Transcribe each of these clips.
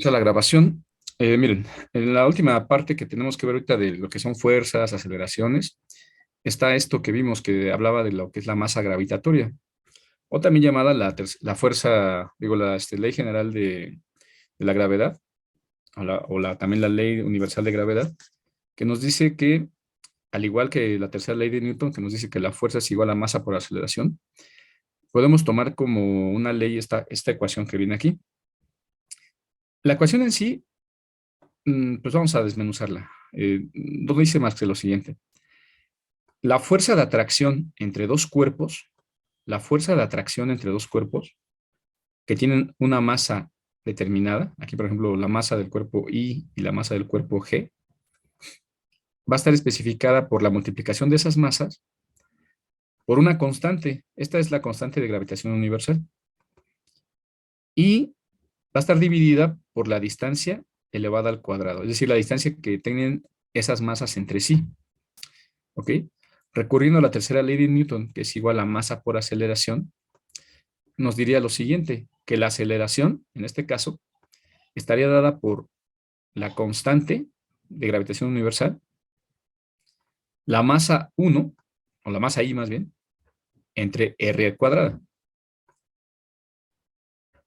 A la grabación. Miren, en la última parte que tenemos que ver ahorita de lo que son fuerzas, aceleraciones, está esto que vimos que hablaba de lo que es la masa gravitatoria, o también llamada la fuerza, digo, la ley general de la gravedad, también la ley universal de gravedad, que nos dice que, al igual que la tercera ley de Newton, que nos dice que la fuerza es igual a masa por aceleración, podemos tomar como una ley esta ecuación que viene aquí. La ecuación en sí, pues vamos a desmenuzarla. No dice más que lo siguiente. La fuerza de atracción entre dos cuerpos, la fuerza de atracción entre dos cuerpos que tienen una masa determinada, aquí por ejemplo la masa del cuerpo I y la masa del cuerpo G, va a estar especificada por la multiplicación de esas masas por una constante. Esta es la constante de gravitación universal. Y va a estar dividida por la distancia elevada al cuadrado, es decir, la distancia que tienen esas masas entre sí. ¿Ok? Recurriendo a la tercera ley de Newton, que es igual a masa por aceleración, nos diría lo siguiente, que la aceleración, en este caso, estaría dada por la constante de gravitación universal, la masa 1, o la masa I más bien, entre R cuadrada.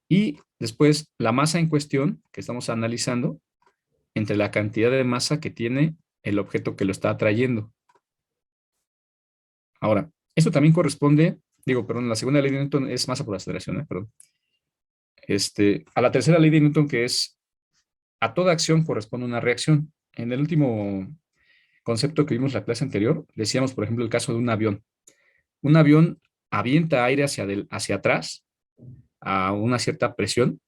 Y después la masa en cuestión que estamos analizando entre la cantidad de masa que tiene el objeto que lo está atrayendo. Ahora, esto también corresponde, perdón, la segunda ley de Newton es masa por aceleración, perdón. A la tercera ley de Newton, que es a toda acción corresponde una reacción. En el último concepto que vimos en la clase anterior, decíamos, por ejemplo, el caso de un avión. Un avión avienta aire hacia atrás a una cierta presión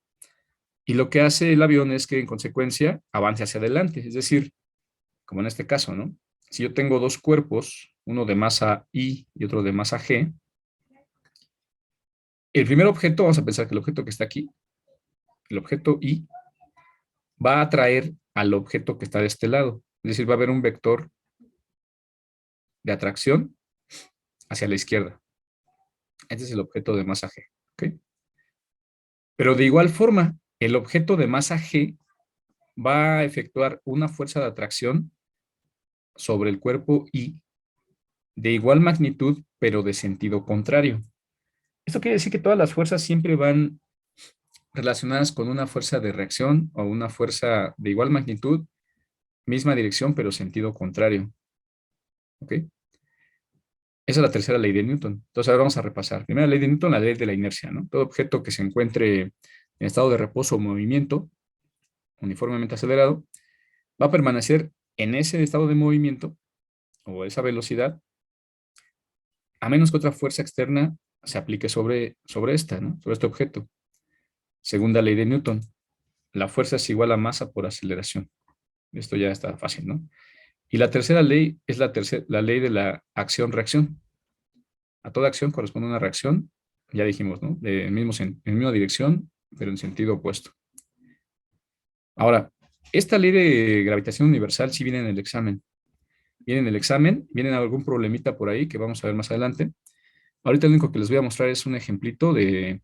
y lo que hace el avión es que en consecuencia avance hacia adelante. Es decir, como en este caso, ¿no? Si yo tengo dos cuerpos, uno de masa I y otro de masa G, el primer objeto, vamos a pensar que el objeto que está aquí, el objeto I, va a atraer al objeto que está de este lado. Es decir, va a haber un vector de atracción hacia la izquierda. Este es el objeto de masa G. ¿Ok? Pero de igual forma, el objeto de masa G va a efectuar una fuerza de atracción sobre el cuerpo I de igual magnitud, pero de sentido contrario. Esto quiere decir que todas las fuerzas siempre van relacionadas con una fuerza de reacción o una fuerza de igual magnitud, misma dirección, pero sentido contrario. ¿Ok? Esa es la tercera ley de Newton. Entonces, ahora vamos a repasar. Primera ley de Newton, la ley de la inercia, ¿no? Todo objeto que se encuentre en estado de reposo o movimiento uniformemente acelerado va a permanecer en ese estado de movimiento o esa velocidad, a menos que otra fuerza externa se aplique sobre esta, ¿no? Sobre este objeto. Segunda ley de Newton, la fuerza es igual a masa por aceleración. Esto ya está fácil, ¿no? Y la tercera ley es la ley de la acción-reacción. A toda acción corresponde una reacción, ya dijimos, ¿no? En misma dirección, pero en sentido opuesto. Ahora, esta ley de gravitación universal sí viene en el examen. Viene en algún problemita por ahí que vamos a ver más adelante. Ahorita lo único que les voy a mostrar es un ejemplito de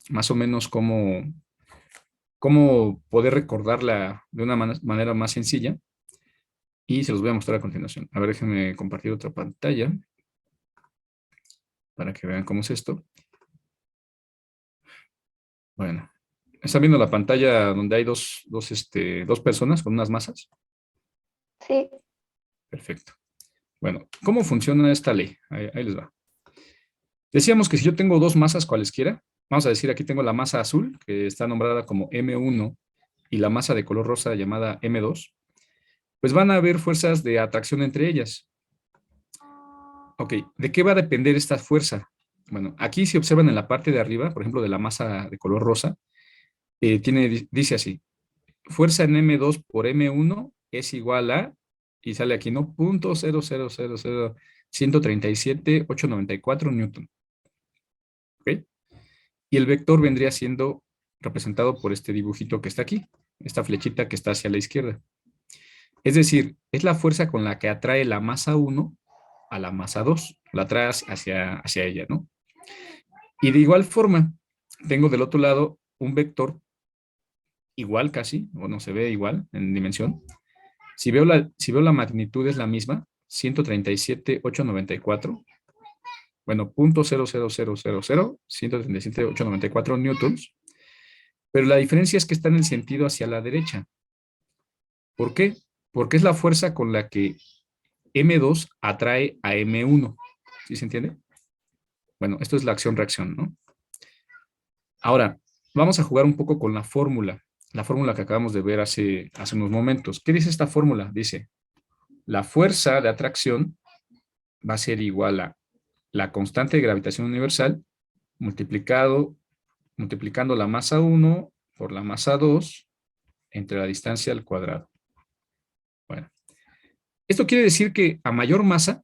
más o menos cómo poder recordarla de una manera más sencilla y se los voy a mostrar a continuación. A ver, déjenme compartir otra pantalla para que vean cómo es esto. Bueno, están viendo la pantalla donde hay dos personas con unas masas. Sí, Perfecto. Bueno, ¿cómo funciona esta ley? Ahí les va. Decíamos que si yo tengo dos masas cualesquiera, vamos a decir aquí tengo la masa azul, que está nombrada como M1, y la masa de color rosa llamada M2, pues van a haber fuerzas de atracción entre ellas. Ok, ¿de qué va a depender esta fuerza? Bueno, aquí si observan en la parte de arriba, por ejemplo, de la masa de color rosa, dice así, fuerza en M2 por M1 es igual a, y sale aquí, ¿no? 0.0000137,894 newton. ¿Ok? Y el vector vendría siendo representado por este dibujito que está aquí, esta flechita que está hacia la izquierda. Es decir, es la fuerza con la que atrae la masa 1 a la masa 2, la atrae hacia ella, ¿no? Y de igual forma, tengo del otro lado un vector igual casi, o no se ve igual en dimensión. Si veo la magnitud es la misma, 137,894, bueno, 0.00000, 137,894 newtons, pero la diferencia es que está en el sentido hacia la derecha. ¿Por qué? Porque es la fuerza con la que M2 atrae a M1. ¿Sí se entiende? Bueno, esto es la acción-reacción, ¿no? Ahora, vamos a jugar un poco con la fórmula que acabamos de ver hace unos momentos. ¿Qué dice esta fórmula? Dice, la fuerza de atracción va a ser igual a la constante de gravitación universal multiplicando la masa 1 por la masa 2 entre la distancia al cuadrado. Bueno, esto quiere decir que a mayor masa,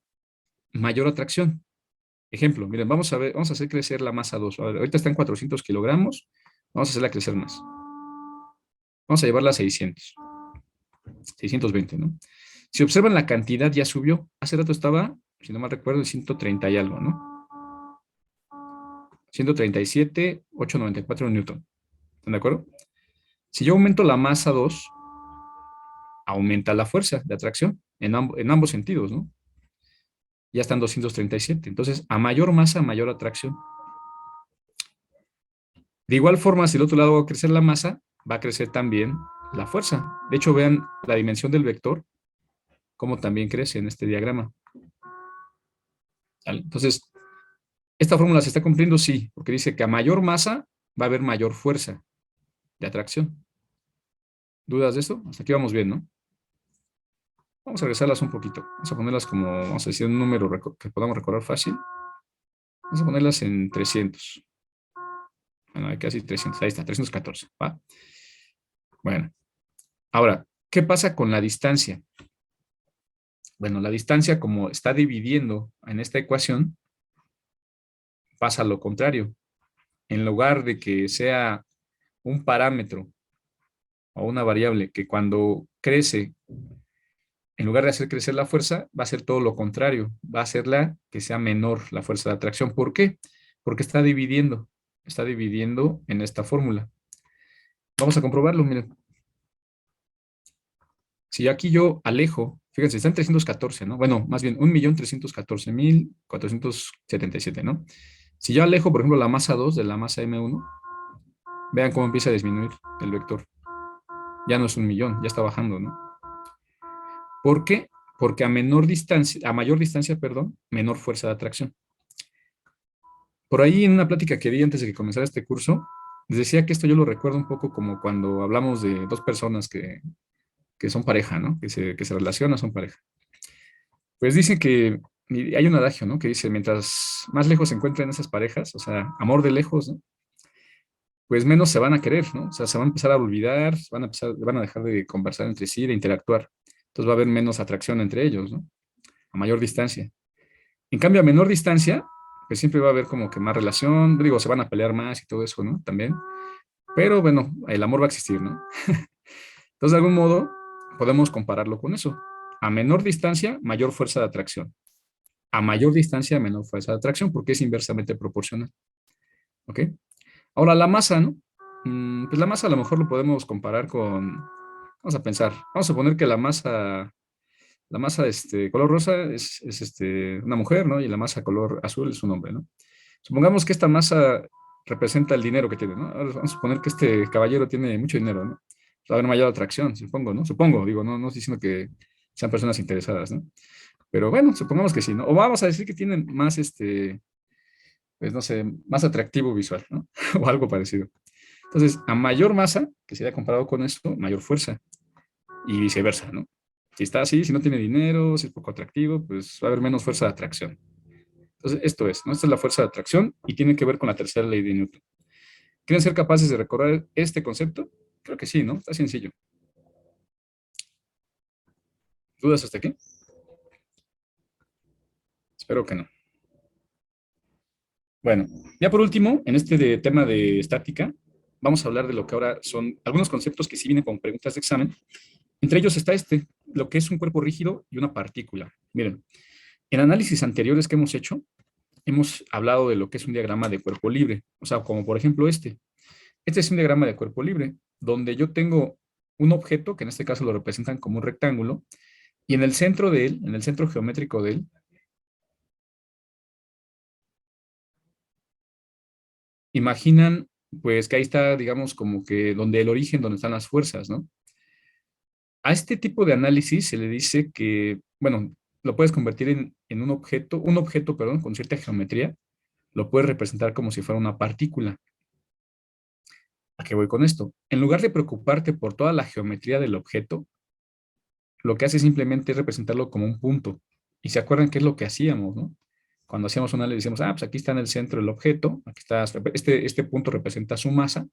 mayor atracción. Ejemplo, miren, vamos a hacer crecer la masa 2. A ver, ahorita está en 400 kilogramos, vamos a hacerla crecer más. Vamos a llevarla a 620, ¿no? Si observan, la cantidad ya subió. Hace rato estaba, si no mal recuerdo, en 130 y algo, ¿no? 137,894 newton. ¿Están de acuerdo? Si yo aumento la masa 2, aumenta la fuerza de atracción en ambos sentidos, ¿no? Ya están 237. Entonces, a mayor masa, mayor atracción. De igual forma, si del otro lado va a crecer la masa, va a crecer también la fuerza. De hecho, vean la dimensión del vector, cómo también crece en este diagrama. ¿Vale? Entonces, ¿esta fórmula se está cumpliendo? Sí, porque dice que a mayor masa va a haber mayor fuerza de atracción. ¿Dudas de esto? Hasta aquí vamos bien, ¿no? Vamos a regresarlas un poquito. Vamos a ponerlas como, vamos a decir, un número que podamos recordar fácil. Vamos a ponerlas en 300. Bueno, hay casi 300. Ahí está, 314. ¿Va? Bueno, ahora, ¿qué pasa con la distancia? Bueno, la distancia, como está dividiendo en esta ecuación, pasa lo contrario. En lugar de que sea un parámetro o una variable que cuando crece, en lugar de hacer crecer la fuerza, va a ser todo lo contrario. Va a hacerla que sea menor la fuerza de atracción. ¿Por qué? Porque está dividiendo en esta fórmula. Vamos a comprobarlo, miren. Si aquí yo alejo, fíjense, está en 314, ¿no? Bueno, más bien 1.314.477, ¿no? Si yo alejo, por ejemplo, la masa 2 de la masa M1, vean cómo empieza a disminuir el vector. Ya no es 1.000.000, ya está bajando, ¿no? ¿Por qué? Porque a mayor distancia, perdón, menor fuerza de atracción. Por ahí en una plática que di antes de que comenzara este curso, les decía que esto yo lo recuerdo un poco como cuando hablamos de dos personas que son pareja, ¿no? Que se relacionan, son pareja. Pues dice que y hay un adagio, ¿no? Que dice, mientras más lejos se encuentren esas parejas, o sea, amor de lejos, ¿no? Pues menos se van a querer, ¿no? O sea, se van a empezar a olvidar, van a dejar de conversar entre sí, de interactuar. Entonces va a haber menos atracción entre ellos, ¿no? A mayor distancia. En cambio, a menor distancia, pues siempre va a haber como que más relación, digo, se van a pelear más y todo eso, ¿no? También. Pero bueno, el amor va a existir, ¿no? Entonces, de algún modo, podemos compararlo con eso. A menor distancia, mayor fuerza de atracción. A mayor distancia, menor fuerza de atracción, porque es inversamente proporcional. ¿Ok? Ahora, la masa, ¿no? Pues la masa a lo mejor lo podemos comparar con, vamos a pensar, vamos a poner que la masa color rosa es una mujer, ¿no? Y la masa color azul es un hombre, ¿no? Supongamos que esta masa representa el dinero que tiene, ¿no? Ahora vamos a suponer que este caballero tiene mucho dinero, ¿no? Va a haber mayor atracción, supongo, ¿no? Supongo, digo, no estoy diciendo que sean personas interesadas, ¿no? Pero bueno, supongamos que sí, ¿no? O vamos a decir que tienen más, pues no sé, más atractivo visual, ¿no? O algo parecido. Entonces, a mayor masa, que se haya comparado con esto, mayor fuerza, y viceversa, ¿no? Si está así, si no tiene dinero, si es poco atractivo, pues va a haber menos fuerza de atracción. Entonces, esto es, ¿no? Esta es la fuerza de atracción y tiene que ver con la tercera ley de Newton. ¿Quieren ser capaces de recordar este concepto? Creo que sí, ¿no? Está sencillo. ¿Dudas hasta aquí? Espero que no. Bueno, ya por último, en tema de estática, vamos a hablar de lo que ahora son algunos conceptos que sí vienen con preguntas de examen. Entre ellos está lo que es un cuerpo rígido y una partícula. Miren, en análisis anteriores que hemos hecho, hemos hablado de lo que es un diagrama de cuerpo libre. O sea, como por ejemplo este. Este es un diagrama de cuerpo libre. donde yo tengo un objeto, que en este caso lo representan como un rectángulo, y en el centro de él, en el centro geométrico de él, imaginan pues que ahí está, digamos, como que donde el origen, donde están las fuerzas, ¿no? A este tipo de análisis se le dice que, bueno, lo puedes convertir en un objeto, perdón, con cierta geometría, lo puedes representar como si fuera una partícula. ¿A qué voy con esto? En lugar de preocuparte por toda la geometría del objeto, lo que hace simplemente es representarlo como un punto. Y se acuerdan qué es lo que hacíamos, ¿no? Cuando hacíamos un análisis, decíamos, pues aquí está en el centro el objeto, aquí está, este punto representa su masa,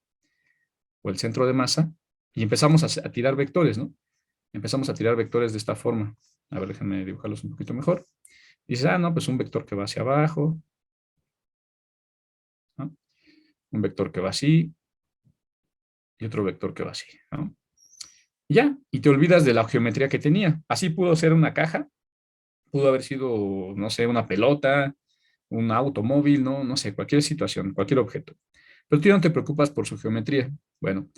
o el centro de masa, y empezamos a tirar vectores, ¿no? Empezamos a tirar vectores de esta forma. A ver, déjenme dibujarlos un poquito mejor. Dices, no, pues un vector que va hacia abajo, ¿no? Un vector que va así, y otro vector que va así, ¿no? Y ya, y te olvidas de la geometría que tenía. Así pudo ser una caja, pudo haber sido, no sé, una pelota, un automóvil, ¿no? No sé, cualquier situación, cualquier objeto. Pero tú ya no te preocupas por su geometría. Bueno,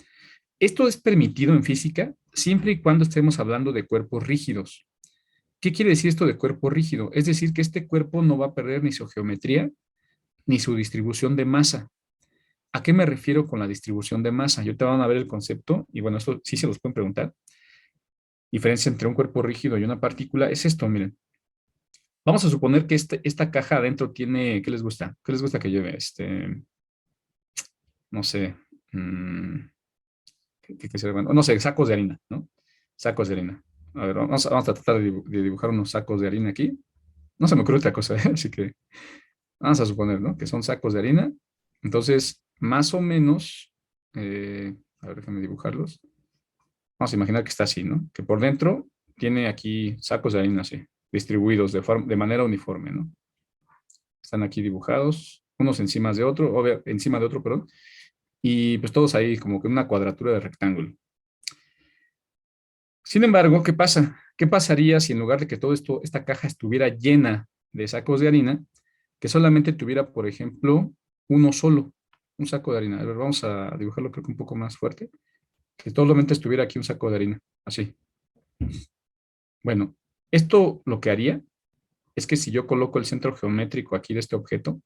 esto es permitido en física siempre y cuando estemos hablando de cuerpos rígidos. ¿Qué quiere decir esto de cuerpo rígido? Es decir, que este cuerpo no va a perder ni su geometría ni su distribución de masa. ¿A qué me refiero con la distribución de masa? Yo te van a ver el concepto, y bueno, esto sí se los pueden preguntar. Diferencia entre un cuerpo rígido y una partícula es esto, miren. Vamos a suponer que esta caja adentro tiene, ¿qué les gusta? ¿Qué les gusta que lleve? No sé, ¿qué será? Bueno, no sé, sacos de harina, ¿no? Sacos de harina. A ver, vamos a tratar de dibujar unos sacos de harina aquí. No se me ocurre otra cosa, ¿eh? Así que vamos a suponer, ¿no? Que son sacos de harina. Entonces, más o menos, a ver, déjame dibujarlos. Vamos a imaginar que está así, ¿no? Que por dentro tiene aquí sacos de harina así, distribuidos de manera uniforme, ¿no? Están aquí dibujados, unos encima de otro, perdón, y pues todos ahí como que una cuadratura de rectángulo. Sin embargo, ¿qué pasa? ¿Qué pasaría si en lugar de que todo esto, esta caja estuviera llena de sacos de harina, que solamente tuviera, por ejemplo, uno solo, un saco de harina? A ver, vamos a dibujarlo creo que un poco más fuerte, que solamente estuviera aquí un saco de harina, así. Bueno, esto lo que haría es que si yo coloco el centro geométrico aquí de este objeto,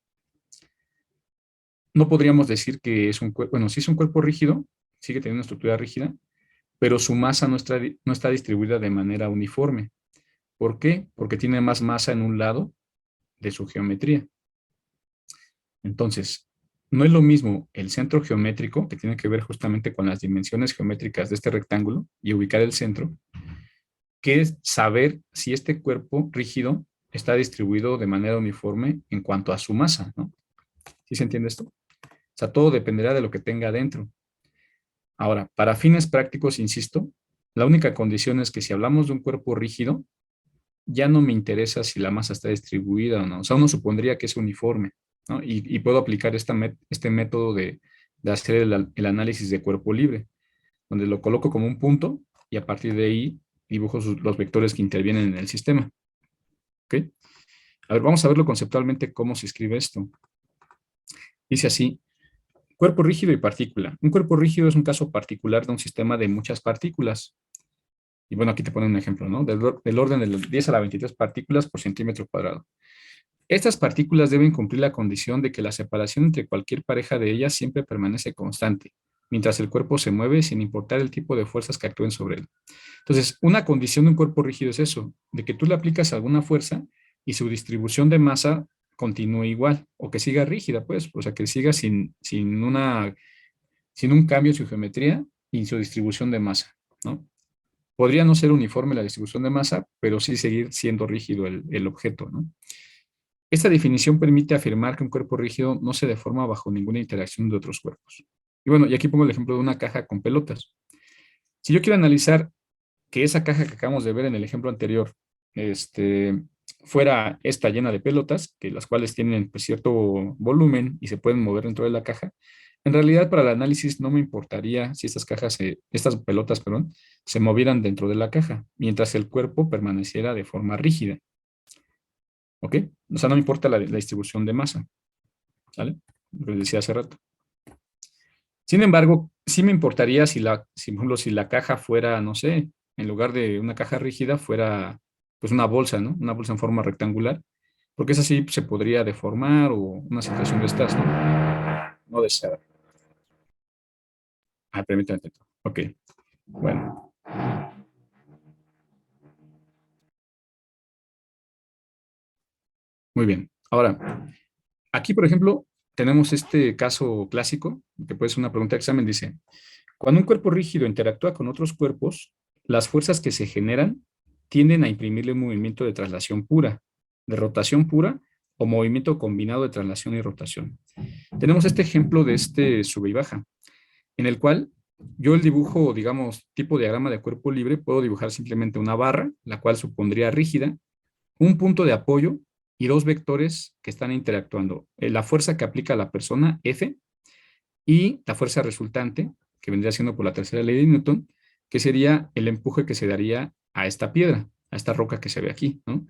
no podríamos decir que es un cuerpo, bueno, sí es un cuerpo rígido, sigue teniendo una estructura rígida, pero su masa no está distribuida de manera uniforme. ¿Por qué? Porque tiene más masa en un lado de su geometría. Entonces, no es lo mismo el centro geométrico, que tiene que ver justamente con las dimensiones geométricas de este rectángulo y ubicar el centro, que es saber si este cuerpo rígido está distribuido de manera uniforme en cuanto a su masa, ¿no? ¿Sí se entiende esto? O sea, todo dependerá de lo que tenga adentro. Ahora, para fines prácticos, insisto, la única condición es que si hablamos de un cuerpo rígido, ya no me interesa si la masa está distribuida o no. O sea, uno supondría que es uniforme, ¿no? Y puedo aplicar este método de hacer el análisis de cuerpo libre, donde lo coloco como un punto y a partir de ahí dibujo los vectores que intervienen en el sistema. ¿Ok? A ver, vamos a verlo conceptualmente cómo se escribe esto. Dice así, cuerpo rígido y partícula. Un cuerpo rígido es un caso particular de un sistema de muchas partículas. Y bueno, aquí te ponen un ejemplo, ¿no? Del orden de 10 a la 23 partículas por centímetro cuadrado. Estas partículas deben cumplir la condición de que la separación entre cualquier pareja de ellas siempre permanece constante, mientras el cuerpo se mueve sin importar el tipo de fuerzas que actúen sobre él. Entonces, una condición de un cuerpo rígido es eso, de que tú le aplicas alguna fuerza y su distribución de masa continúe igual, o que siga rígida, pues, o sea, que siga sin un cambio en su geometría y su distribución de masa, ¿no? Podría no ser uniforme la distribución de masa, pero sí seguir siendo rígido el objeto, ¿no? Esta definición permite afirmar que un cuerpo rígido no se deforma bajo ninguna interacción de otros cuerpos. Y bueno, y aquí pongo el ejemplo de una caja con pelotas. Si yo quiero analizar que esa caja que acabamos de ver en el ejemplo anterior, este, fuera esta llena de pelotas, que las cuales tienen pues, cierto volumen y se pueden mover dentro de la caja, en realidad para el análisis no me importaría si estas pelotas, perdón, se movieran dentro de la caja, mientras el cuerpo permaneciera de forma rígida. ¿Ok? O sea, no me importa la distribución de masa. ¿Vale? Lo que les decía hace rato. Sin embargo, Sí me importaría si, por ejemplo, si la caja fuera, no sé, en lugar de una caja rígida, fuera pues una bolsa, ¿no? Una bolsa en forma rectangular, porque esa sí se podría deformar o una situación de estas, ¿no? No deseada. Ah, permítame un momento. Ok, bueno, muy bien. Ahora, aquí, por ejemplo, tenemos este caso clásico, que puede ser una pregunta de examen, dice, cuando un cuerpo rígido interactúa con otros cuerpos, las fuerzas que se generan tienden a imprimirle un movimiento de traslación pura, de rotación pura o movimiento combinado de traslación y rotación. Tenemos este ejemplo de este sube y baja, en el cual yo el dibujo, digamos, tipo diagrama de cuerpo libre, puedo dibujar simplemente una barra, la cual supondría rígida, un punto de apoyo y dos vectores que están interactuando. La fuerza que aplica la persona, F, y la fuerza resultante, que vendría siendo por la tercera ley de Newton, que sería el empuje que se daría a esta piedra, a esta roca que se ve aquí, ¿no?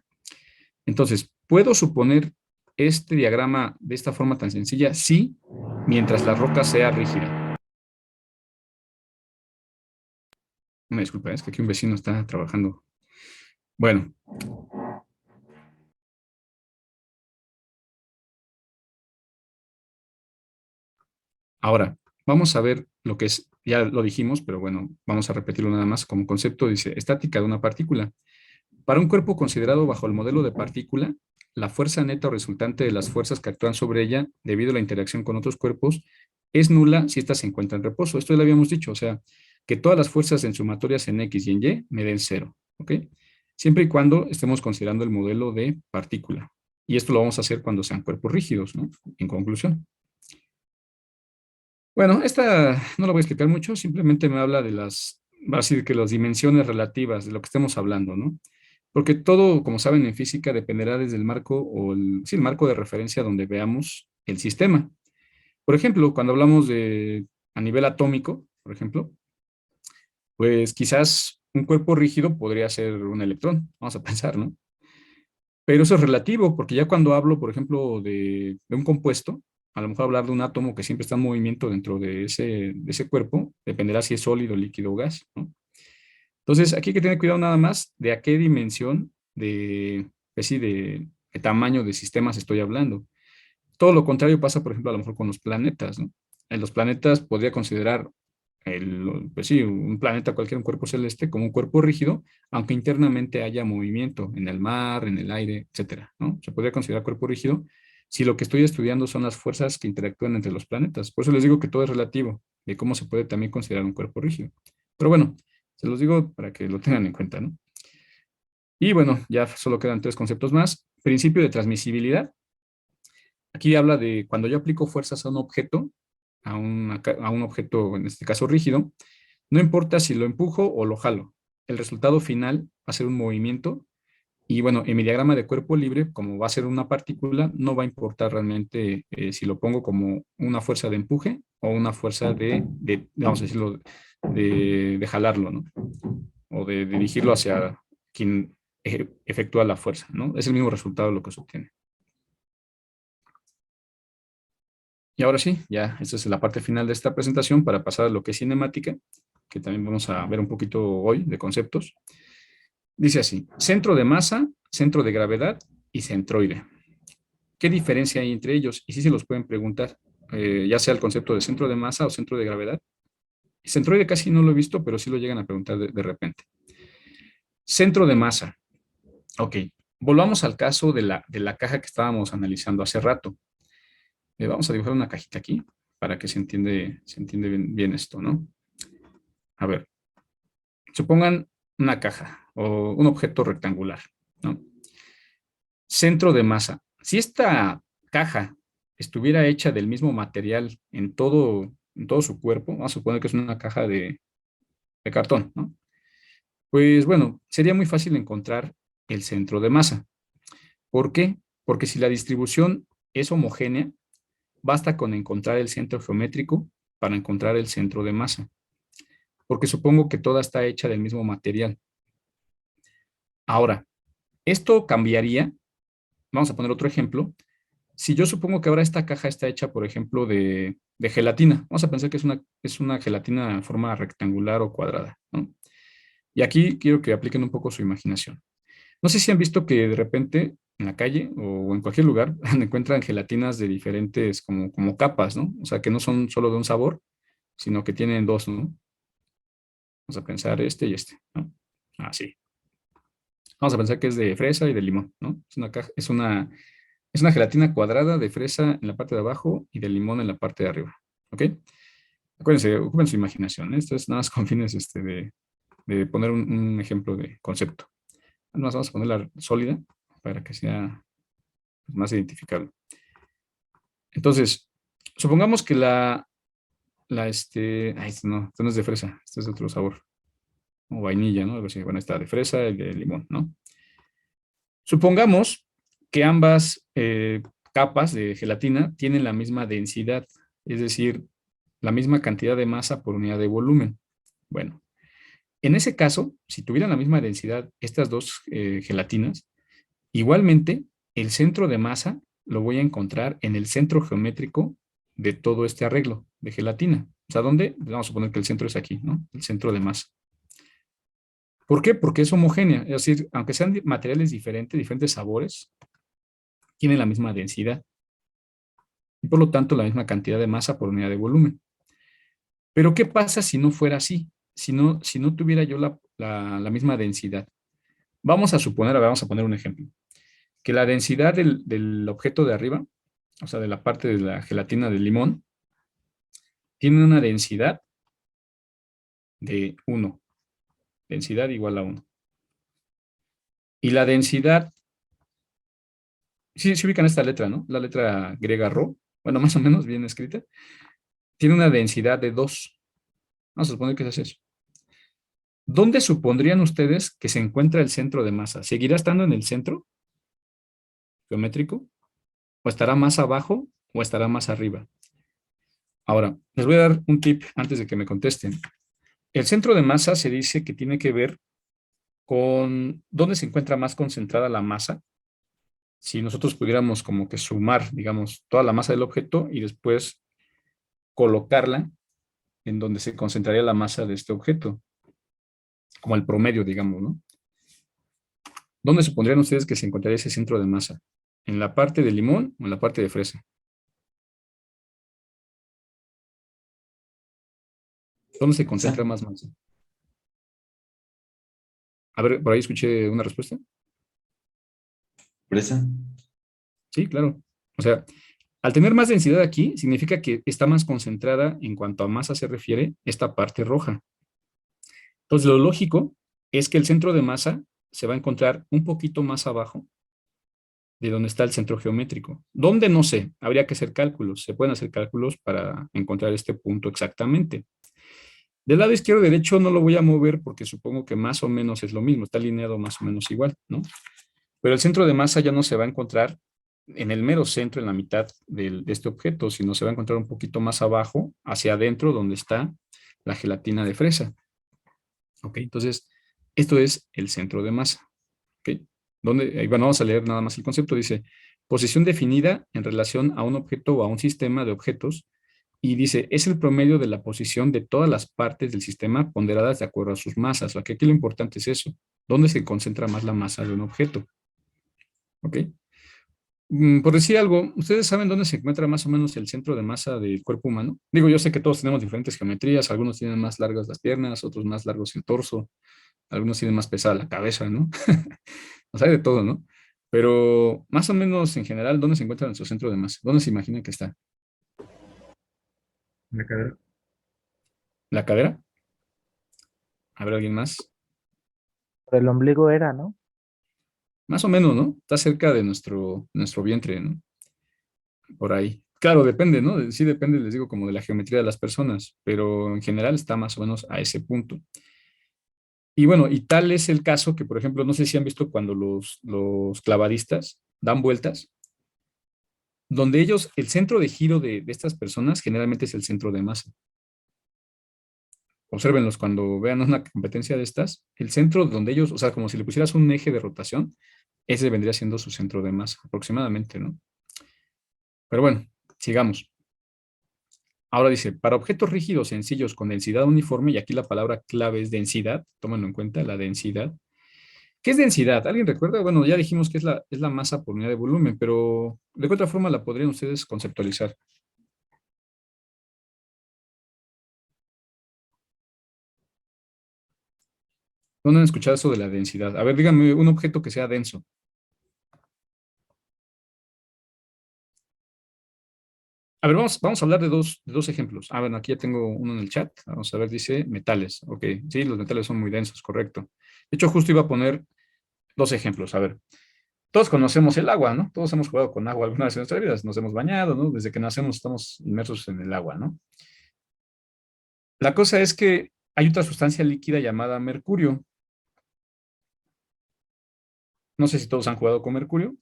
Entonces, ¿puedo suponer este diagrama de esta forma tan sencilla? Sí, mientras la roca sea rígida. Una disculpa, es que aquí un vecino está trabajando. Bueno, ahora vamos a ver lo que es, ya lo dijimos, pero bueno, vamos a repetirlo nada más como concepto, dice, estática de una partícula. Para un cuerpo considerado bajo el modelo de partícula, la fuerza neta o resultante de las fuerzas que actúan sobre ella debido a la interacción con otros cuerpos es nula si ésta se encuentra en reposo. Esto ya lo habíamos dicho, o sea, que todas las fuerzas en sumatorias en X y en Y me den cero, ¿ok? Siempre y cuando estemos considerando el modelo de partícula. Y esto lo vamos a hacer cuando sean cuerpos rígidos, ¿no? En conclusión. Bueno, esta no la voy a explicar mucho, simplemente me habla de va a decir que las dimensiones relativas de lo que estemos hablando, ¿no? Porque todo, como saben, en física dependerá desde el marco o sí, el marco de referencia donde veamos el sistema. Por ejemplo, cuando hablamos de a nivel atómico, por ejemplo, pues quizás un cuerpo rígido podría ser un electrón, vamos a pensar, ¿no? Pero eso es relativo, porque ya cuando hablo, por ejemplo, de un compuesto, a lo mejor hablar de un átomo que siempre está en movimiento dentro de ese cuerpo, dependerá si es sólido, líquido o gas, ¿no? Entonces, aquí hay que tener cuidado nada más de a qué dimensión pues sí, de tamaño de sistemas estoy hablando. Todo lo contrario pasa, por ejemplo, a lo mejor con los planetas, ¿no? En los planetas podría considerar pues sí, un planeta, cualquier un cuerpo celeste, como un cuerpo rígido, aunque internamente haya movimiento en el mar, en el aire, etcétera, ¿no? Se podría considerar cuerpo rígido si lo que estoy estudiando son las fuerzas que interactúan entre los planetas. Por eso les digo que todo es relativo, de cómo se puede también considerar un cuerpo rígido. Pero bueno, se los digo para que lo tengan en cuenta, ¿no? Y bueno, ya solo quedan tres conceptos más. Principio de transmisibilidad. Aquí habla de cuando yo aplico fuerzas a un objeto, a un objeto, en este caso rígido, no importa si lo empujo o lo jalo. El resultado final va a ser un movimiento. Y bueno, en mi diagrama de cuerpo libre, como va a ser una partícula, no va a importar realmente si lo pongo como una fuerza de empuje o una fuerza vamos a decirlo, de jalarlo, ¿no? O de dirigirlo hacia quien efectúa la fuerza, ¿no? Es el mismo resultado lo que se obtiene. Y ahora sí, ya esta es la parte final de esta presentación para pasar a lo que es cinemática, que también vamos a ver un poquito hoy de conceptos. Dice así, centro de masa, centro de gravedad y centroide. ¿Qué diferencia hay entre ellos? Y sí se los pueden preguntar, ya sea el concepto de centro de masa o centro de gravedad. Centroide casi no lo he visto, pero sí lo llegan a preguntar de repente. Centro de masa. Ok, volvamos al caso de la caja que estábamos analizando hace rato. Vamos a dibujar una cajita aquí para que se entiende bien esto, ¿no? A ver, supongan una caja o un objeto rectangular, ¿no? Centro de masa. Si esta caja estuviera hecha del mismo material en todo su cuerpo, vamos a suponer que es una caja de cartón, ¿no? Pues bueno, sería muy fácil encontrar el centro de masa. ¿Por qué? Porque si la distribución es homogénea, basta con encontrar el centro geométrico para encontrar el centro de masa, porque supongo que toda está hecha del mismo material. Ahora, esto cambiaría, vamos a poner otro ejemplo, Si yo supongo que ahora esta caja está hecha, por ejemplo, de gelatina, vamos a pensar que es una gelatina en forma rectangular o cuadrada, ¿no? Y aquí quiero que apliquen un poco su imaginación. No sé si han visto que de repente en la calle o en cualquier lugar encuentran gelatinas de diferentes como capas, ¿no? O sea, que no son solo de un sabor, sino que tienen dos, ¿no? Vamos a pensar este y este, ¿no? Así. Vamos a pensar que es de fresa y de limón, ¿no? Es una gelatina cuadrada de fresa en la parte de abajo y de limón en la parte de arriba, ¿ok? Acuérdense, ocupen su imaginación, ¿eh? Esto es nada más con fines de poner un ejemplo de concepto. Nada más vamos a ponerla sólida para que sea más identificable. Entonces, supongamos que esto no es de fresa, esto es de otro sabor, o vainilla, ¿no? Algo así. Bueno, está de fresa y de limón, ¿no? Supongamos que ambas capas de gelatina tienen la misma densidad, es decir, la misma cantidad de masa por unidad de volumen. Bueno, en ese caso, si tuvieran la misma densidad estas dos gelatinas, igualmente el centro de masa lo voy a encontrar en el centro geométrico de todo este arreglo de gelatina. O sea, ¿dónde? Vamos a suponer que el centro es aquí, ¿no? El centro de masa. ¿Por qué? Porque es homogénea. Es decir, aunque sean materiales diferentes, diferentes sabores, tienen la misma densidad y por lo tanto la misma cantidad de masa por unidad de volumen. Pero ¿qué pasa si no fuera así? Si no tuviera yo la misma densidad. Vamos a suponer, a ver, vamos a poner un ejemplo, que la densidad del objeto de arriba, o sea, de la parte de la gelatina de limón, tiene una densidad de 1, densidad igual a 1. Y la densidad, sí, se ubican esta letra, ¿no? La letra griega rho, bueno, más o menos bien escrita, tiene una densidad de 2. Vamos a suponer que es eso. ¿Dónde supondrían ustedes que se encuentra el centro de masa? ¿Seguirá estando en el centro geométrico? ¿O estará más abajo o estará más arriba? Ahora, les voy a dar un tip antes de que me contesten. El centro de masa se dice que tiene que ver con dónde se encuentra más concentrada la masa. Si nosotros pudiéramos como que sumar, digamos, toda la masa del objeto y después colocarla en donde se concentraría la masa de este objeto, como el promedio, digamos, ¿no? ¿Dónde supondrían ustedes que se encontraría ese centro de masa? ¿En la parte de limón o en la parte de fresa? ¿Dónde se concentra Esa, más masa? A ver, por ahí escuché una respuesta. presa. Sí, claro. O sea, al tener más densidad aquí, significa que está más concentrada en cuanto a masa se refiere esta parte roja. Entonces, lo lógico es que el centro de masa se va a encontrar un poquito más abajo de donde está el centro geométrico. ¿Dónde? No sé, habría que hacer cálculos. Se pueden hacer cálculos para encontrar este punto exactamente. Del lado izquierdo y derecho no lo voy a mover porque supongo que más o menos es lo mismo, está alineado más o menos igual, ¿no? Pero el centro de masa ya no se va a encontrar en el mero centro, en la mitad de este objeto, sino se va a encontrar un poquito más abajo, hacia adentro, donde está la gelatina de fresa. ¿Ok? Entonces, esto es el centro de masa. ¿Ok? Donde, bueno, vamos a leer nada más el concepto. Dice, posición definida en relación a un objeto o a un sistema de objetos. Y dice, es el promedio de la posición de todas las partes del sistema ponderadas de acuerdo a sus masas. Aquí lo importante es eso. ¿Dónde se concentra más la masa de un objeto? ¿Ok? Por decir algo, ¿ustedes saben dónde se encuentra más o menos el centro de masa del cuerpo humano? Digo, yo sé que todos tenemos diferentes geometrías, algunos tienen más largas las piernas, otros más largos el torso, algunos tienen más pesada la cabeza, ¿no? O sea, hay de todo, ¿no? Pero más o menos en general, ¿dónde se encuentra nuestro centro de masa? ¿Dónde se imagina que está? La cadera. ¿La cadera? ¿Habrá alguien más? Por el ombligo era, ¿no? Más o menos, ¿no? Está cerca de nuestro vientre, ¿no? Por ahí. Claro, depende, ¿no? Sí depende, les digo, como de la geometría de las personas, pero en general está más o menos a ese punto. Y bueno, y tal es el caso que, por ejemplo, no sé si han visto cuando los clavadistas dan vueltas, donde ellos, el centro de giro de estas personas generalmente es el centro de masa. Obsérvenlos cuando vean una competencia de estas, el centro donde ellos, o sea, como si le pusieras un eje de rotación, ese vendría siendo su centro de masa, aproximadamente, ¿no? Pero bueno, sigamos. Ahora dice, para objetos rígidos sencillos con densidad uniforme, y aquí la palabra clave es densidad, tómenlo en cuenta, la densidad. ¿Qué es densidad? ¿Alguien recuerda? Bueno, ya dijimos que es la masa por unidad de volumen, pero ¿de qué otra forma la podrían ustedes conceptualizar? ¿Dónde han escuchado eso de la densidad? A ver, díganme un objeto que sea denso. A ver, vamos a hablar de dos ejemplos. Ah, bueno, aquí ya tengo uno en el chat. Vamos a ver, dice metales. Ok, sí, los metales son muy densos, correcto. De hecho, justo iba a poner dos ejemplos. A ver, todos conocemos el agua, ¿no? Todos hemos jugado con agua alguna vez en nuestras vidas. Nos hemos bañado, ¿no? Desde que nacemos estamos inmersos en el agua, ¿no? La cosa es que hay otra sustancia líquida llamada mercurio. No sé si todos han jugado con mercurio.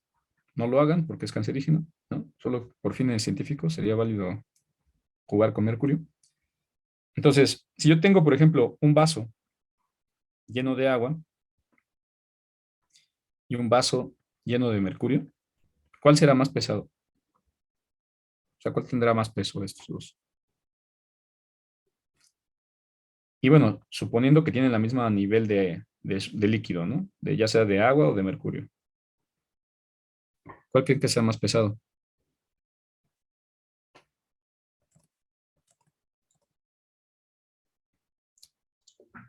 No lo hagan porque es cancerígeno, ¿no? Solo por fines científicos sería válido jugar con mercurio. Entonces, si yo tengo, por ejemplo, un vaso lleno de agua y un vaso lleno de mercurio, ¿cuál será más pesado? O sea, ¿cuál tendrá más peso de estos dos? Y bueno, suponiendo que tienen la misma nivel de líquido, ¿no? De, ya sea de agua o de mercurio. ¿Cuál creen que sea más pesado?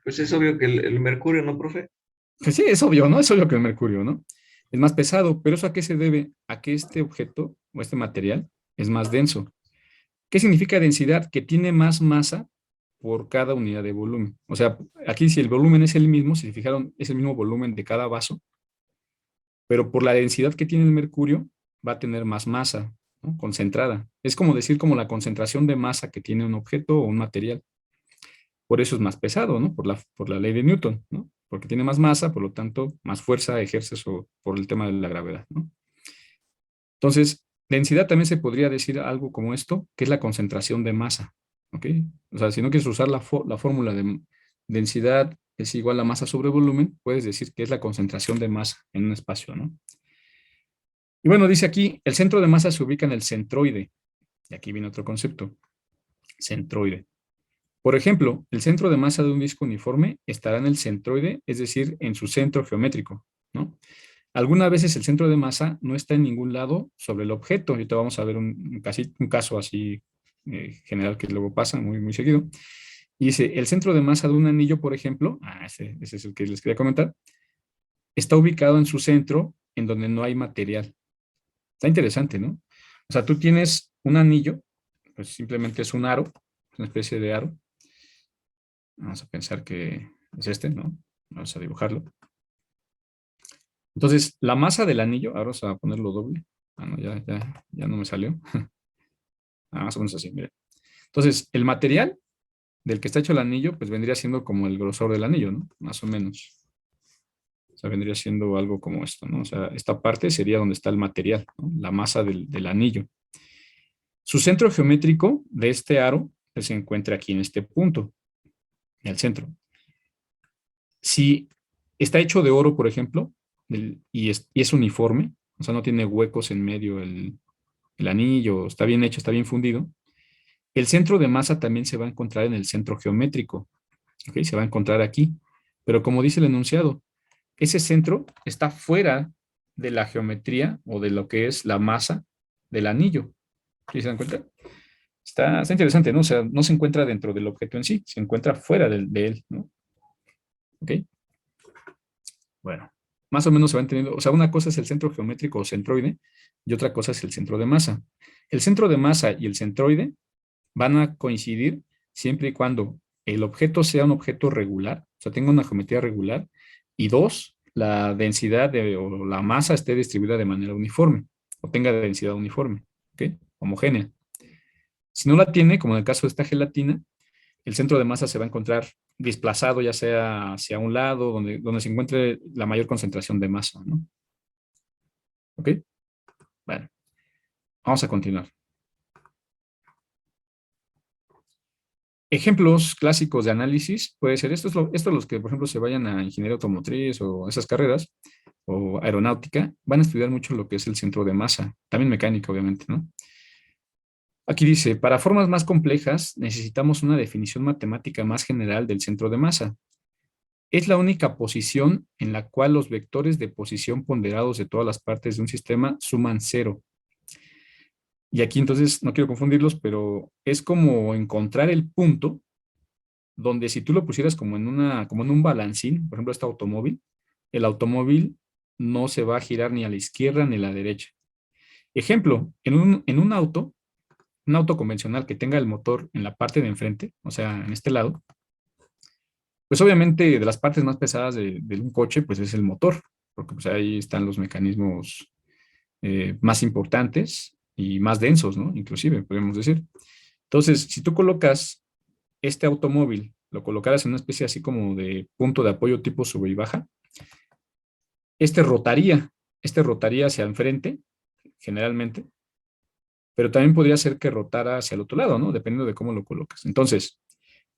Pues es obvio que el mercurio, ¿no, profe? Pues sí, es obvio, ¿no? Es obvio que el mercurio, ¿no? Es más pesado, pero ¿eso a qué se debe? A que este objeto o este material es más denso. ¿Qué significa densidad? Que tiene más masa por cada unidad de volumen. O sea, aquí si el volumen es el mismo, si se fijaron, es el mismo volumen de cada vaso, pero por la densidad que tiene el mercurio, va a tener más masa, ¿no? Concentrada. Es como decir como la concentración de masa que tiene un objeto o un material. Por eso es más pesado, ¿no? Por la ley de Newton, ¿no? Porque tiene más masa, por lo tanto, más fuerza ejerce por el tema de la gravedad, ¿no? Entonces, densidad también se podría decir algo como esto, que es la concentración de masa, ¿ok? O sea, si no quieres usar la fórmula de densidad es igual a masa sobre volumen, puedes decir que es la concentración de masa en un espacio, ¿no? Y bueno, dice aquí, el centro de masa se ubica en el centroide. Y aquí viene otro concepto, centroide. Por ejemplo, el centro de masa de un disco uniforme estará en el centroide, es decir, en su centro geométrico, ¿no? Algunas veces el centro de masa no está en ningún lado sobre el objeto. Ahorita vamos a ver un caso así general que luego pasa muy, muy seguido. Y dice, el centro de masa de un anillo, por ejemplo, ese es el que les quería comentar, está ubicado en su centro en donde no hay material. Está interesante, ¿no? O sea, tú tienes un anillo, pues simplemente es un aro, una especie de aro. Vamos a pensar que es este, ¿no? Vamos a dibujarlo. Entonces, la masa del anillo, ahora vamos a ponerlo doble. Ah, no, ya no me salió. Más o menos así, mire. Entonces, el material del que está hecho el anillo, pues vendría siendo como el grosor del anillo, ¿no? Más o menos. O sea, vendría siendo algo como esto, ¿no? O sea, esta parte sería donde está el material, ¿no? La masa del anillo. Su centro geométrico de este aro pues, se encuentra aquí en este punto, en el centro. Si está hecho de oro, por ejemplo, y es uniforme, o sea, no tiene huecos en medio el anillo, está bien hecho, está bien fundido, el centro de masa también se va a encontrar en el centro geométrico, ¿ok? Se va a encontrar aquí. Pero como dice el enunciado, ese centro está fuera de la geometría o de lo que es la masa del anillo. ¿Sí se dan cuenta? Está interesante, ¿no? O sea, no se encuentra dentro del objeto en sí, se encuentra fuera de él, ¿no? ¿Ok? Bueno, más o menos se va entendiendo. O sea, una cosa es el centro geométrico o centroide y otra cosa es el centro de masa. El centro de masa y el centroide van a coincidir siempre y cuando el objeto sea un objeto regular, o sea, tenga una geometría regular, y dos, la densidad o la masa esté distribuida de manera uniforme, o tenga densidad uniforme, ¿ok? Homogénea. Si no la tiene, como en el caso de esta gelatina, el centro de masa se va a encontrar desplazado ya sea hacia un lado, donde se encuentre la mayor concentración de masa, ¿no? ¿Ok? Bueno, vamos a continuar. Ejemplos clásicos de análisis puede ser esto los que, por ejemplo, se vayan a ingeniería automotriz o esas carreras o aeronáutica, van a estudiar mucho lo que es el centro de masa, también mecánica, obviamente, ¿no? Aquí dice, para formas más complejas necesitamos una definición matemática más general del centro de masa. Es la única posición en la cual los vectores de posición ponderados de todas las partes de un sistema suman cero. Y aquí entonces, no quiero confundirlos, pero es como encontrar el punto donde si tú lo pusieras como en un balancín, por ejemplo, este automóvil, el automóvil no se va a girar ni a la izquierda ni a la derecha. Ejemplo, en un auto convencional que tenga el motor en la parte de enfrente, o sea, en este lado, pues obviamente de las partes más pesadas de un coche, pues es el motor, porque pues ahí están los mecanismos más importantes y más densos, ¿no? Inclusive, podemos decir. Entonces, si tú colocas este automóvil, lo colocaras en una especie así como de punto de apoyo tipo sube y baja, este rotaría, este rotaría hacia enfrente, generalmente, pero también podría ser que rotara hacia el otro lado, ¿no? Dependiendo de cómo lo colocas. Entonces,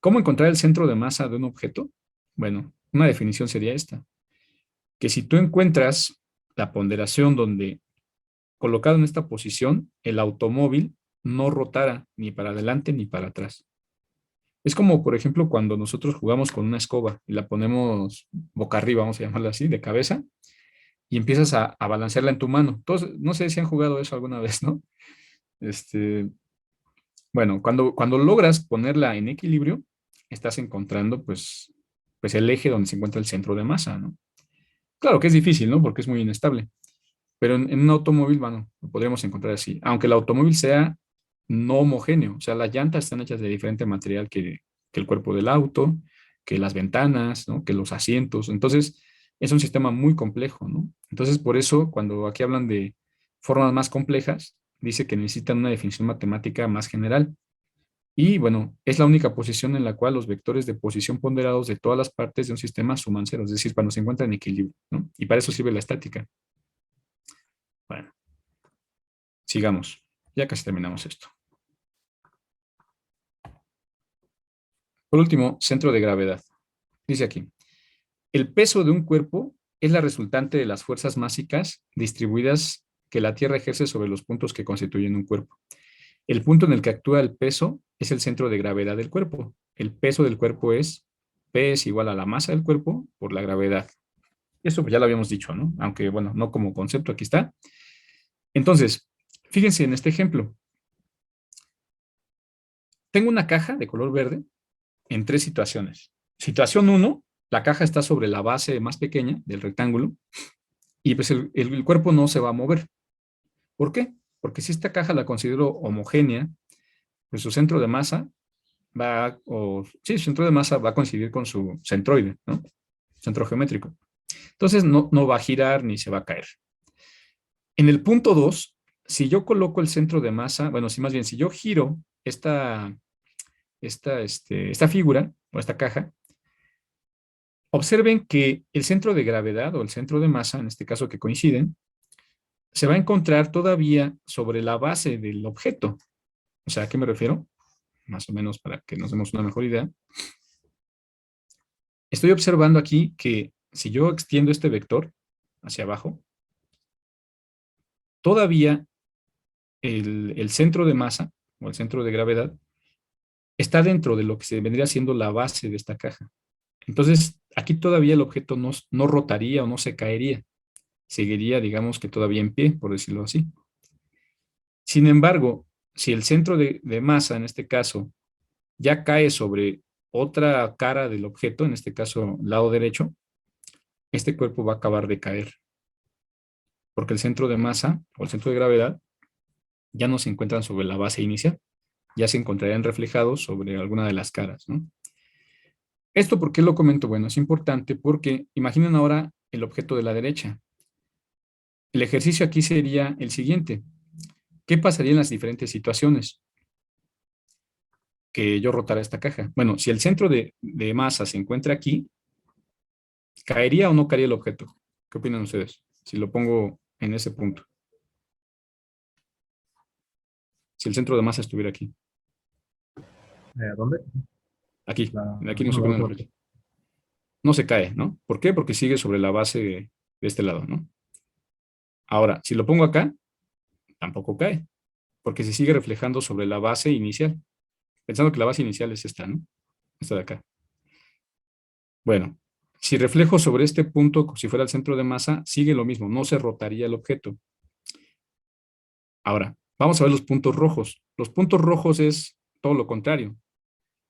¿cómo encontrar el centro de masa de un objeto? Bueno, una definición sería esta, que si tú encuentras la ponderación donde colocado en esta posición, el automóvil no rotara ni para adelante ni para atrás. Es como, por ejemplo, cuando nosotros jugamos con una escoba y la ponemos boca arriba, vamos a llamarla así, de cabeza, y empiezas a balancearla en tu mano. Todos, no sé si han jugado eso alguna vez, ¿no? Este, bueno, cuando logras ponerla en equilibrio, estás encontrando, pues el eje donde se encuentra el centro de masa, ¿no? Claro que es difícil, ¿no? Porque es muy inestable. Pero en un automóvil, bueno, lo podríamos encontrar así. Aunque el automóvil sea no homogéneo, o sea, las llantas están hechas de diferente material que el cuerpo del auto, que las ventanas, ¿no? Que los asientos. Entonces, es un sistema muy complejo, ¿no? Entonces, por eso, cuando aquí hablan de formas más complejas, dice que necesitan una definición matemática más general. Y bueno, es la única posición en la cual los vectores de posición ponderados de todas las partes de un sistema suman cero, es decir, cuando se encuentran en equilibrio, ¿no? Y para eso sirve la estática. Bueno, sigamos. Ya casi terminamos esto. Por último, centro de gravedad. Dice aquí, el peso de un cuerpo es la resultante de las fuerzas mágicas distribuidas que la Tierra ejerce sobre los puntos que constituyen un cuerpo. El punto en el que actúa el peso es el centro de gravedad del cuerpo. El peso del cuerpo es P es igual a la masa del cuerpo por la gravedad. Eso pues ya lo habíamos dicho, ¿no? Aunque, bueno, no como concepto, aquí está. Entonces, fíjense en este ejemplo. Tengo una caja de color verde en tres situaciones. Situación uno, la caja está sobre la base más pequeña del rectángulo y pues el cuerpo no se va a mover. ¿Por qué? Porque si esta caja la considero homogénea, pues su centro de masa su centro de masa va a coincidir con su centroide, ¿no? Centro geométrico. Entonces no va a girar ni se va a caer. En el punto 2, si yo coloco el centro de masa, bueno, si más bien, si yo giro esta figura o esta caja, observen que el centro de gravedad o el centro de masa, en este caso que coinciden, se va a encontrar todavía sobre la base del objeto. O sea, ¿a qué me refiero? Más o menos para que nos demos una mejor idea. Estoy observando aquí que si yo extiendo este vector hacia abajo, todavía el centro de masa o el centro de gravedad está dentro de lo que se vendría siendo la base de esta caja. Entonces, aquí todavía el objeto no rotaría o no se caería. Seguiría, digamos que todavía en pie, por decirlo así. Sin embargo, si el centro de masa, en este caso, ya cae sobre otra cara del objeto, en este caso, lado derecho, este cuerpo va a acabar de caer, porque el centro de masa o el centro de gravedad ya no se encuentran sobre la base inicial, ya se encontrarían reflejados sobre alguna de las caras, ¿no? ¿Esto por qué lo comento? Bueno, es importante porque imaginen ahora el objeto de la derecha. El ejercicio aquí sería el siguiente. ¿Qué pasaría en las diferentes situaciones que yo rotara esta caja? Bueno, si el centro de masa se encuentra aquí, ¿caería o no caería el objeto? ¿Qué opinan ustedes? Si lo pongo en ese punto. Si el centro de masa estuviera aquí. ¿Dónde? Aquí. La, Aquí no se pone el objeto. No se cae, ¿no? ¿Por qué? Porque sigue sobre la base de este lado, ¿no? Ahora, si lo pongo acá, tampoco cae. porque se sigue reflejando sobre la base inicial, pensando que la base inicial es esta, ¿no? Esta de acá. Bueno, si reflejo sobre este punto, como si fuera el centro de masa, sigue lo mismo, no se rotaría el objeto. Ahora, vamos a ver los puntos rojos. Los puntos rojos es todo lo contrario.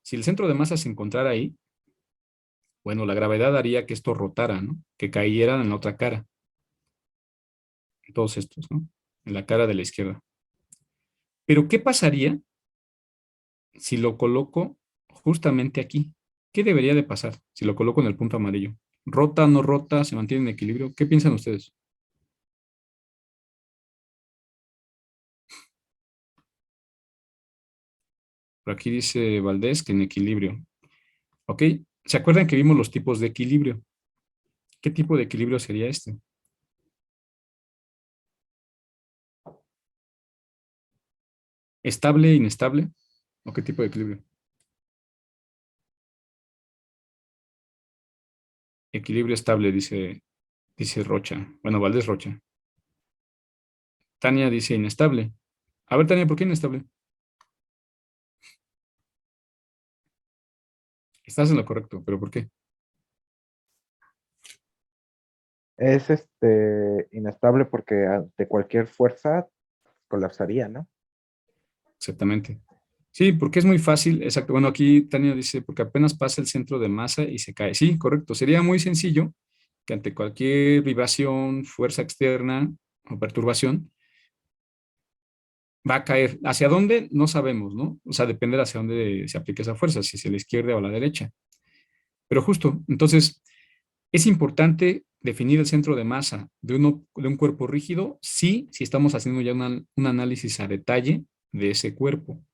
Si el centro de masa se encontrara ahí, bueno, la gravedad haría que esto rotara, ¿no? Que cayera en la otra cara. Todos estos, ¿no? En la cara de la izquierda. Pero, ¿qué pasaría si lo coloco justamente aquí? ¿Qué debería de pasar si lo coloco en el punto amarillo? ¿Rota, no rota? ¿Se mantiene en equilibrio? ¿Qué piensan ustedes? Por aquí dice Valdés que en equilibrio. ¿Ok? ¿Se acuerdan que vimos los tipos de equilibrio? ¿Qué tipo de equilibrio sería este? ¿Estable, inestable? ¿O qué tipo de equilibrio? Equilibrio estable, dice Rocha. Bueno, Valdés Rocha. Tania dice inestable. A ver, Tania, ¿por qué inestable? Estás en lo correcto, pero ¿por qué? Es inestable porque ante cualquier fuerza colapsaría, ¿no? Exactamente. Sí, porque es muy fácil. Exacto. Bueno, aquí Tania dice, porque apenas pasa el centro de masa y se cae. Sí, correcto. Sería muy sencillo que ante cualquier vibración, fuerza externa o perturbación, va a caer. ¿Hacia dónde? No sabemos, ¿no? O sea, depende de hacia dónde se aplique esa fuerza, si es a la izquierda o a la derecha. Pero justo, entonces, es importante definir el centro de masa de un cuerpo rígido, sí, si estamos haciendo ya un análisis a detalle de ese cuerpo.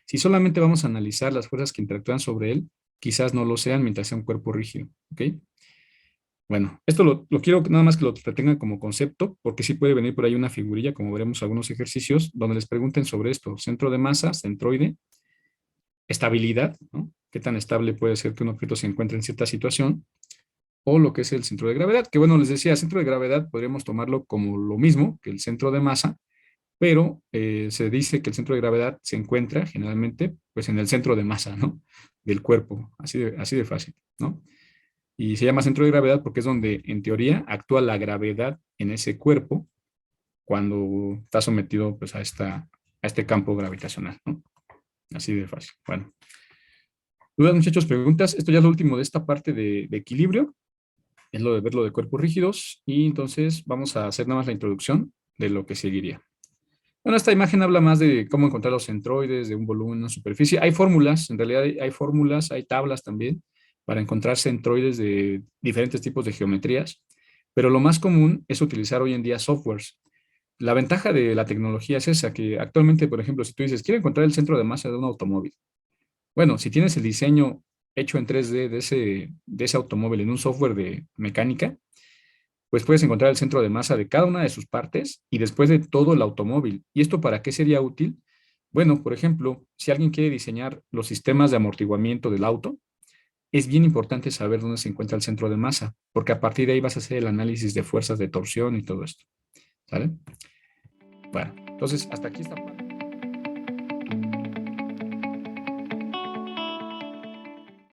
Si solamente vamos a analizar las fuerzas que interactúan sobre él, quizás no lo sean mientras sea un cuerpo rígido, ¿ok? Bueno, esto lo quiero nada más que lo retengan como concepto, porque sí puede venir por ahí una figurilla, como veremos algunos ejercicios, donde les pregunten sobre esto, centro de masa, centroide, estabilidad, ¿no? ¿Qué tan estable puede ser que un objeto se encuentre en cierta situación? O lo que es el centro de gravedad, que bueno, les decía, centro de gravedad podríamos tomarlo como lo mismo que el centro de masa, pero se dice que el centro de gravedad se encuentra generalmente pues en el centro de masa, ¿no? Del cuerpo, así de fácil, ¿no? Y se llama centro de gravedad porque es donde en teoría actúa la gravedad en ese cuerpo cuando está sometido pues a este campo gravitacional, ¿no? Así de fácil. Bueno, dudas, muchachos, preguntas. Esto ya es lo último de esta parte de equilibrio, es lo de verlo de cuerpos rígidos, y entonces vamos a hacer nada más la introducción de lo que seguiría. Bueno, esta imagen habla más de cómo encontrar los centroides de un volumen, una superficie. Hay fórmulas, en realidad hay fórmulas, hay tablas también para encontrar centroides de diferentes tipos de geometrías, pero lo más común es utilizar hoy en día softwares. La ventaja de la tecnología es esa, que actualmente, por ejemplo, si tú dices, quiero encontrar el centro de masa de un automóvil, bueno, si tienes el diseño hecho en 3D de ese automóvil en un software de mecánica, pues puedes encontrar el centro de masa de cada una de sus partes y después de todo el automóvil. ¿Y esto para qué sería útil? Bueno, por ejemplo, si alguien quiere diseñar los sistemas de amortiguamiento del auto, es bien importante saber dónde se encuentra el centro de masa, porque a partir de ahí vas a hacer el análisis de fuerzas de torsión y todo esto. ¿Sale? Bueno, entonces hasta aquí está.